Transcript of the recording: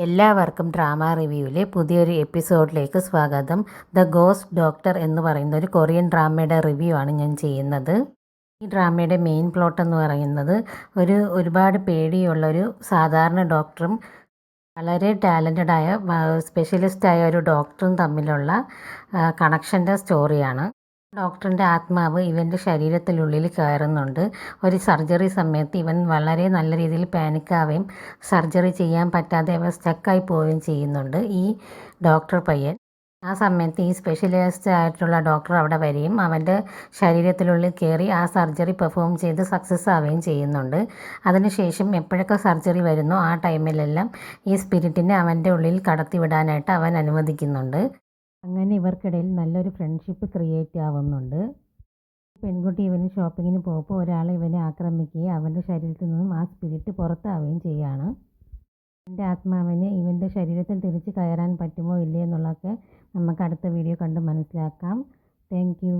എല്ലാവർക്കും ഡ്രാമ റിവ്യൂവിലെ പുതിയൊരു എപ്പിസോഡിലേക്ക് സ്വാഗതം. ദ ഗോസ്റ്റ് ഡോക്ടർ എന്ന് പറയുന്ന ഒരു കൊറിയൻ ഡ്രാമയുടെ റിവ്യൂ ആണ് ഞാൻ ചെയ്യുന്നത്. ഈ ഡ്രാമയുടെ മെയിൻ പ്ലോട്ട് എന്ന് പറയുന്നത് ഒരുപാട് പേടിയുള്ളൊരു സാധാരണ ഡോക്ടറും വളരെ ടാലൻറ്റഡായ സ്പെഷ്യലിസ്റ്റായ ഒരു ഡോക്ടറും തമ്മിലുള്ള കണക്ഷൻ്റെ സ്റ്റോറിയാണ്. ഡോക്ടറിൻ്റെ ആത്മാവ് ഇവൻ്റെ ശരീരത്തിനുള്ളിൽ കയറുന്നുണ്ട്. ഒരു സർജറി സമയത്ത് ഇവൻ വളരെ നല്ല രീതിയിൽ പാനിക്കാവുകയും സർജറി ചെയ്യാൻ പറ്റാതെ അവൻ സ്റ്റക്കായി പോവുകയും ചെയ്യുന്നുണ്ട് ഈ ഡോക്ടർ പയ്യൻ. ആ സമയത്ത് ഈ സ്പെഷ്യലിസ്റ്റ് ആയിട്ടുള്ള ഡോക്ടർ അവിടെ വരികയും അവൻ്റെ ശരീരത്തിനുള്ളിൽ കയറി ആ സർജറി പെർഫോം ചെയ്ത് സക്സസ് ആവുകയും ചെയ്യുന്നുണ്ട്. അതിനുശേഷം എപ്പോഴൊക്കെ സർജറി വരുന്നോ ആ ടൈമിലെല്ലാം ഈ സ്പിരിറ്റിനെ അവൻ്റെ ഉള്ളിൽ കടത്തിവിടാനായിട്ട് അവൻ അനുവദിക്കുന്നുണ്ട്. അങ്ങനെ ഇവർക്കിടയിൽ നല്ലൊരു ഫ്രണ്ട്ഷിപ്പ് ക്രിയേറ്റ് ആവുന്നുണ്ട്. പെൺകുട്ടി ഇവന് ഷോപ്പിങ്ങിന് പോകുമ്പോൾ ഒരാൾ ഇവനെ ആക്രമിക്കുകയും അവൻ്റെ ശരീരത്തിൽ നിന്നും ആ സ്പിരിറ്റ് പുറത്താവുകയും ചെയ്യുകയാണ്. എൻ്റെ ആത്മാവിന് ഇവൻ്റെ ശരീരത്തിൽ തിരിച്ച് കയറാൻ പറ്റുമോ ഇല്ലേ എന്നുള്ളതൊക്കെ നമുക്ക് അടുത്ത വീഡിയോ കണ്ട് മനസ്സിലാക്കാം. Thank you.